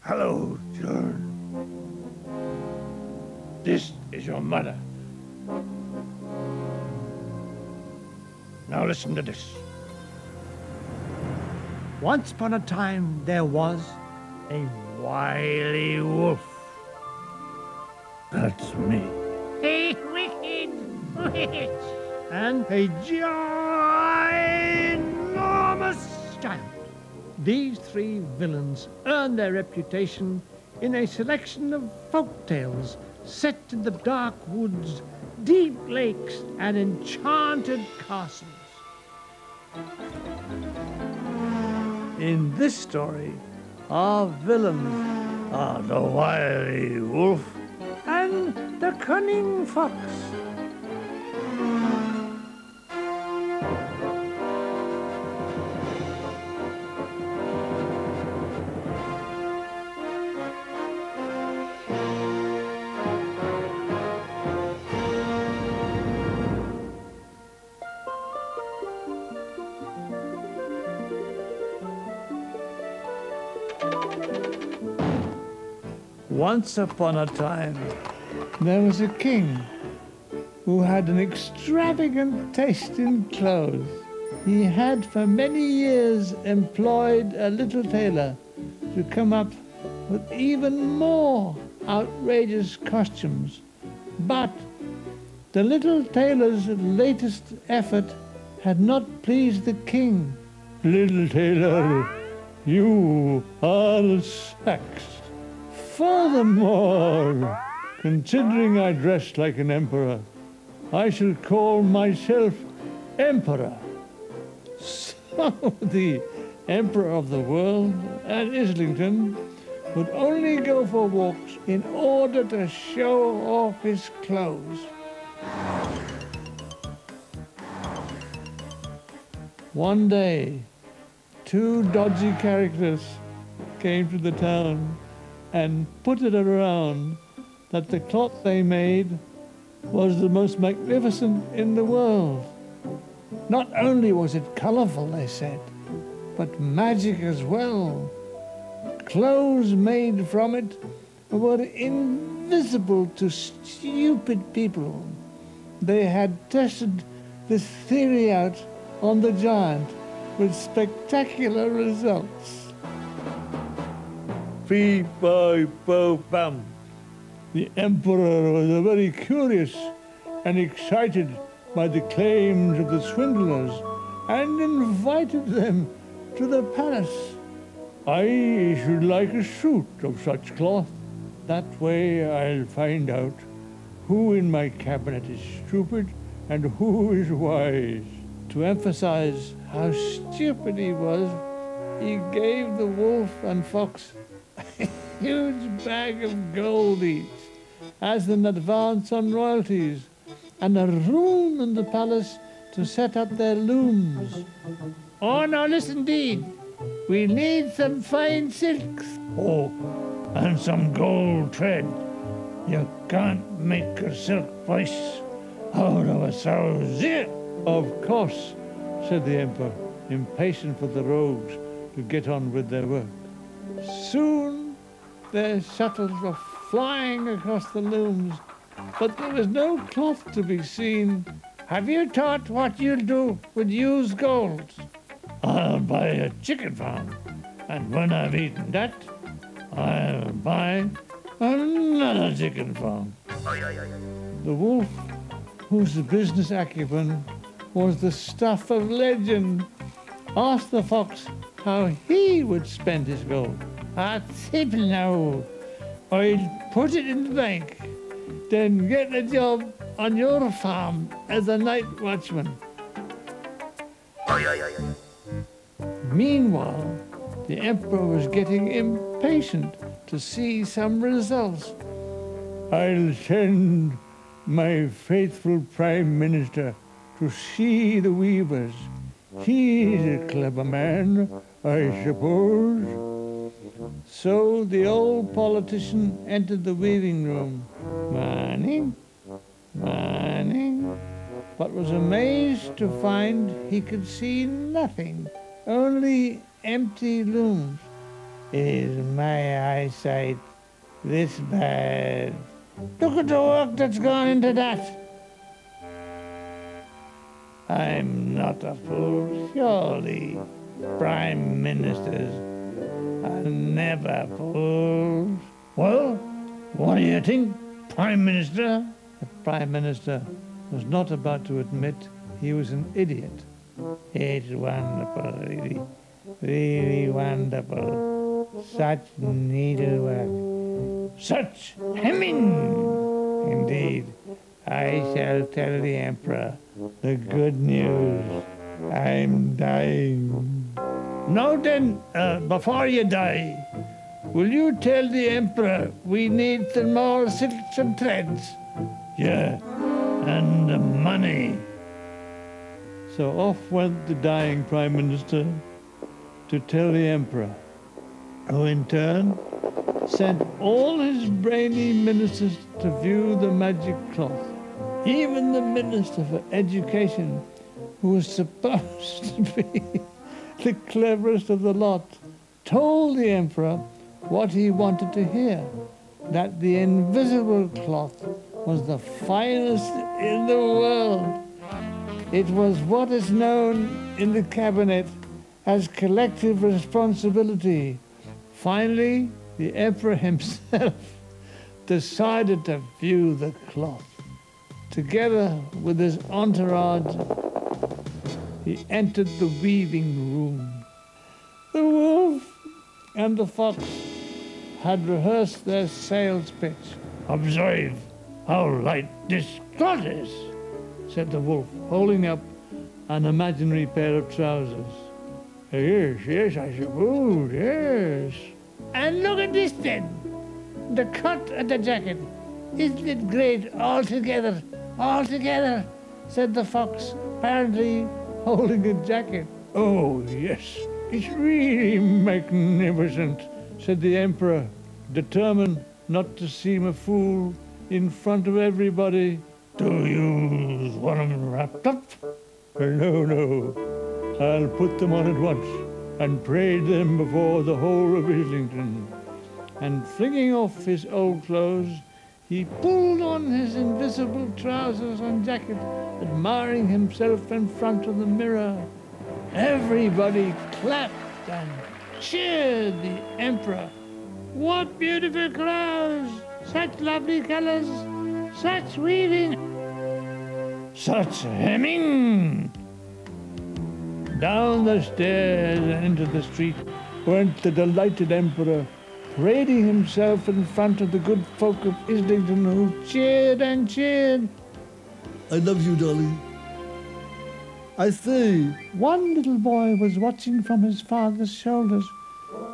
Hello, children. This is your mother. Now listen to this. Once upon a time there was a wily wolf. That's me. A wicked witch. And a ginormous giant. These three villains earned their reputation in a selection of folk tales set in the dark woods, deep lakes, and enchanted castles. In this story, our villains are the wily wolf and the cunning fox. Once upon a time, there was a king who had an extravagant taste in clothes. He had for many years employed a little tailor to come up with even more outrageous costumes. But the little tailor's latest effort had not pleased the king. Little tailor, you are the sax. Furthermore, considering I dress like an emperor, I shall call myself emperor. So the emperor of the world at Islington would only go for walks in order to show off his clothes. One day, two dodgy characters came to the town and put it around that the cloth they made was the most magnificent in the world. Not only was it colorful, they said, but magic as well. Clothes made from it were invisible to stupid people. They had tested this theory out on the giant with spectacular results. Fee, fi, fo, fum. The emperor was very curious and excited by the claims of the swindlers and invited them to the palace. I should like a suit of such cloth. That way I'll find out who in my cabinet is stupid and who is wise. To emphasize how stupid he was, he gave the wolf and fox a huge bag of gold each as an advance on royalties and a room in the palace to set up their looms. Oh, now listen, Dean. We need some fine silks. Oh, and some gold thread. You can't make a silk voice out of a sow's ear. Of course, said the emperor, impatient for the rogues to get on with their work. Soon their shuttles were flying across the looms, but there was no cloth to be seen. Have you thought what you'll do with used gold? I'll buy a chicken farm, and when I've eaten that, I'll buy another chicken farm. The wolf, whose business acumen was the stuff of legend, asked the fox how he would spend his gold. That's simple now. I'll put it in the bank, then get a job on your farm as a night watchman. Meanwhile, the emperor was getting impatient to see some results. I'll send my faithful prime minister to to see the weavers. He's a clever man, I suppose. So the old politician entered the weaving room. Morning, morning. But was amazed to find he could see nothing, only empty looms. Is my eyesight this bad? Look at the work that's gone into that. I'm not a fool, surely. Prime ministers are never fools. Well, what do you think, Prime Minister? The Prime Minister was not about to admit he was an idiot. It's wonderful, really, really wonderful. Such needlework, such hemming. Indeed, I shall tell the Emperor the good news. I'm dying. Now then, before you die, will you tell the Emperor we need some more silks and threads? Yeah, and the money. So off went the dying Prime Minister to tell the Emperor, who in turn sent all his brainy ministers to view the magic cloth. Even the Minister for Education, who was supposed to be the cleverest of the lot, told the Emperor what he wanted to hear, that the invisible cloth was the finest in the world. It was what is known in the cabinet as collective responsibility. Finally, the Emperor himself decided to view the cloth. Together with his entourage, he entered the weaving room. The wolf and the fox had rehearsed their sales pitch. Observe how light this cloth is, said the wolf, holding up an imaginary pair of trousers. Yes, yes, I suppose, yes. And look at this then, the cut of the jacket. Isn't it great altogether, altogether, said the fox, apparently holding a jacket. Oh, yes, it's really magnificent, said the Emperor, determined not to seem a fool in front of everybody. Do you want them wrapped up? No, no. I'll put them on at once and parade them before the whole of Islington. And flinging off his old clothes, he pulled on his invisible trousers and jacket, admiring himself in front of the mirror. Everybody clapped and cheered the Emperor. What beautiful clothes! Such lovely colors! Such weaving! Such hemming! Down the stairs and into the street went the delighted Emperor, parading himself in front of the good folk of Islington, who cheered and cheered. I love you, darling. I say, one little boy was watching from his father's shoulders.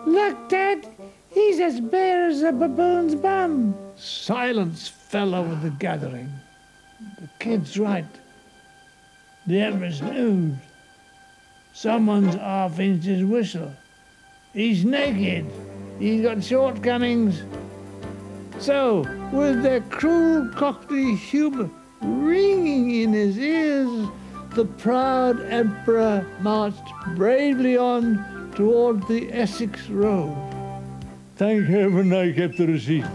Look, Dad, he's as bare as a baboon's bum. Silence fell over the gathering. The kid's right. The Emperor's nude. Someone's half-inched his whistle. He's naked. He's got shortcomings. So, with their cruel cockney humour ringing in his ears, the proud Emperor marched bravely on toward the Essex Road. Thank heaven I kept the receipt.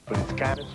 Prince Carlos.